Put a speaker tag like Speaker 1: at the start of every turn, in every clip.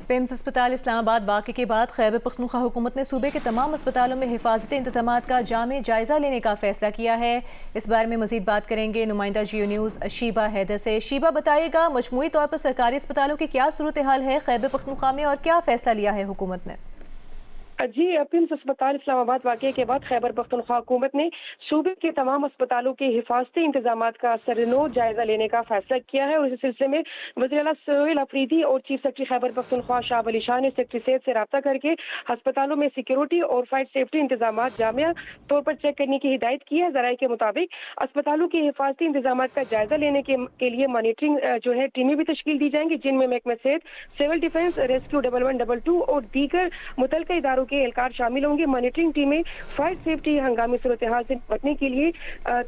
Speaker 1: پیمز اسپتال اسلام آباد واقعے کے بعد خیبر پختونخوا حکومت نے صوبے کے تمام اسپتالوں میں حفاظتی انتظامات کا جامع جائزہ لینے کا فیصلہ کیا ہے۔ اس بارے میں مزید بات کریں گے نمائندہ جیو نیوز شیبہ حیدر سے۔ شیبہ بتائے گا مجموعی طور پر سرکاری اسپتالوں کی کیا صورتحال ہے خیبر پختونخوا میں اور کیا فیصلہ لیا ہے حکومت نے؟
Speaker 2: جی، پیمز اسپتال اسلام آباد واقعے کے بعد خیبر پختونخوا حکومت نے صوبے کے تمام اسپتالوں کے حفاظتی انتظامات کا سرنو جائزہ لینے کا فیصلہ کیا ہے اور اس سلسلے میں وزیر اعلیٰ سہیل افریدی اور چیف سیکرٹری خیبر پختونخوا شاہ ولی شاہ نے سیکرٹری صحت سے رابطہ کر کے اسپتالوں میں سیکیورٹی اور فائر سیفٹی انتظامات جامع طور پر چیک کرنے کی ہدایت کی ہے۔ ذرائع کے مطابق اسپتالوں کے حفاظتی انتظامات کا جائزہ لینے کے لیے مانیٹرنگ ٹیمیں بھی تشکیل دی جائیں گی، جن میں محکمہ صحت، سول ڈیفنس، ریسکیو 1112 اور دیگر متعلقہ اداروں کے اہلکار شامل ہوں گے۔ مانیٹرنگ ٹیمیں فائر سیفٹی ہنگامی صورتحال سے نپٹنے کے لیے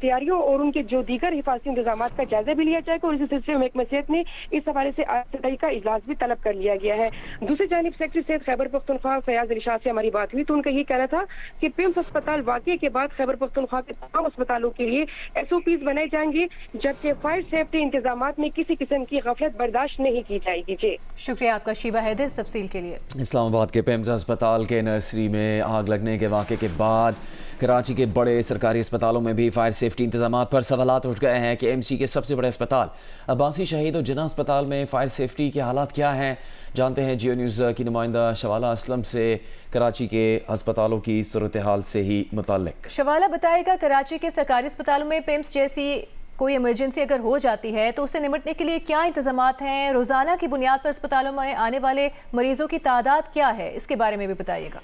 Speaker 2: تیاریوں اور ان کے جو دیگر حفاظتی انتظامات کا جائزہ بھی لیا جائے گا اور اس سلسلے میں محکمہ صحت نے اس حوالے سے آج کا اجلاس بھی طلب کر لیا گیا ہے۔ دوسری جانب سیکرٹری صحت خیبر پختونخوا فیاض علی شاہ سے ہماری بات ہوئی تو ان کا یہ کہنا تھا کہ پیمز اسپتال واقعے کے بعد خیبر پختونخوا کے تمام اسپتالوں کے لیے SOPs بنائے جائیں گے، جبکہ فائر سیفٹی انتظامات میں کسی قسم کی غفلت برداشت نہیں کی جائے گی۔ جی
Speaker 1: شکریہ آپ کا شیبہ حیدر تفصیل کے لیے۔
Speaker 3: اسلام آباد کے پیمز اسپتال کے نرسری میں آگ لگنے کے واقعے کے بعد کراچی کے بڑے سرکاری اسپتالوں میں بھی فائر سیفٹی انتظامات پر سوالات اٹھ گئے ہیں کہ MC کے سب سے بڑے اسپتال عباسی شہید اور جناح اسپتال میں فائر سیفٹی کے حالات کیا ہیں، جانتے ہیں جیو نیوز کی نمائندہ شوالہ اسلم سے کراچی کے اسپتالوں کی صورتحال سے ہی متعلق۔
Speaker 1: شوالہ بتائے گا کراچی کے سرکاری اسپتالوں میں پیمز جیسی کوئی ایمرجنسی اگر ہو جاتی ہے تو اسے نمٹنے کے لیے کیا انتظامات ہیں، روزانہ کی بنیاد پر اسپتالوں میں آنے والے مریضوں کی تعداد کیا ہے، اس کے بارے میں بھی بتائیے گا۔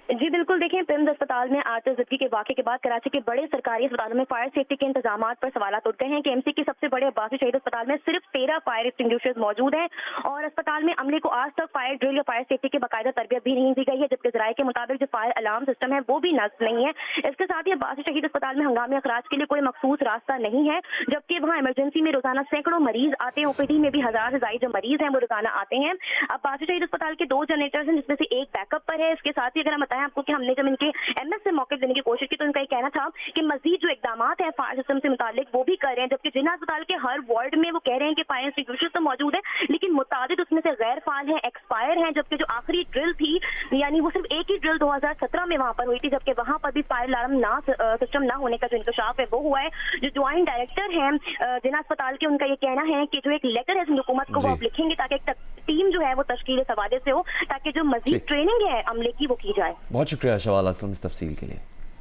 Speaker 4: جی بالکل، دیکھیں پیمز اسپتال میں آتش زدگی کے واقعے کے بعد کراچی کے بڑے سرکاری اسپتالوں میں فائر سیفٹی کے انتظامات پر سوالات اٹھ گئے ہیں کہ MC کے سب سے بڑے عباسی شہید اسپتال میں صرف 13 فائر ایکسٹنگوشرز موجود ہیں اور اسپتال میں عملے کو آج تک فائر ڈرل یا فائر سیفٹی کی باقاعدہ تربیت بھی نہیں دی گئی ہے، جبکہ ذرائع کے مطابق جو فائر الارم سسٹم ہے وہ بھی نصب نہیں ہے۔ اس کے ساتھ ہی عباسی شہید اسپتال میں ہنگامی اخراج کے لیے کوئی مخصوص راستہ نہیں ہے، جبکہ وہاں ایمرجنسی میں روزانہ سینکڑوں مریض آتے ہیں، OPD میں بھی 1000 سے زائد جو مریض ہیں وہ روزانہ آتے ہیں۔ عباسی شہید اسپتال کے 2 جنریٹرز ہیں جس میں سے ایک بیک اپ پر ہے۔ اس کے ساتھ ہی اگر ہم بتائیں آپ کو کہ ہم نے جب ان کے MS سے موقع دینے کی کوشش کی تو ان کا یہ کہنا تھا کہ مزید جو اقدامات ہیں فائر سسٹم سے متعلق وہ بھی کر رہے ہیں، جبکہ جناح اسپتال کے ہر وارڈ میں وہ کہہ رہے ہیں کہ فائر ایکسٹنگوشر تو موجود ہے لیکن متعدد اس میں سے غیر فعال ہیں، ایکسپائر ہیں، جبکہ جو آخری ڈرل تھی یعنی وہ صرف ایک ہی ڈرل 2017 میں وہاں پر ہوئی تھی، جبکہ وہاں پر بھی فائر الارم سسٹم نہ ہونے کا جو انکشاف ہے وہ ہوا ہے۔ جو جوائنٹ ڈائریکٹر ہیں جناح اسپتال کے، ان کا یہ کہنا ہے کہ جو ایک لیٹر ہے حکومت کو وہ آپ لکھیں گے تاکہ ایک ٹیم جو ہے وہ تشکیل اس حوالے سے ہو تاکہ جو مزید ٹریننگ ہے عملے کی وہ کی جائے۔
Speaker 3: بہت شکریہ شوالہ اسلم اس تفصیل کے لیے۔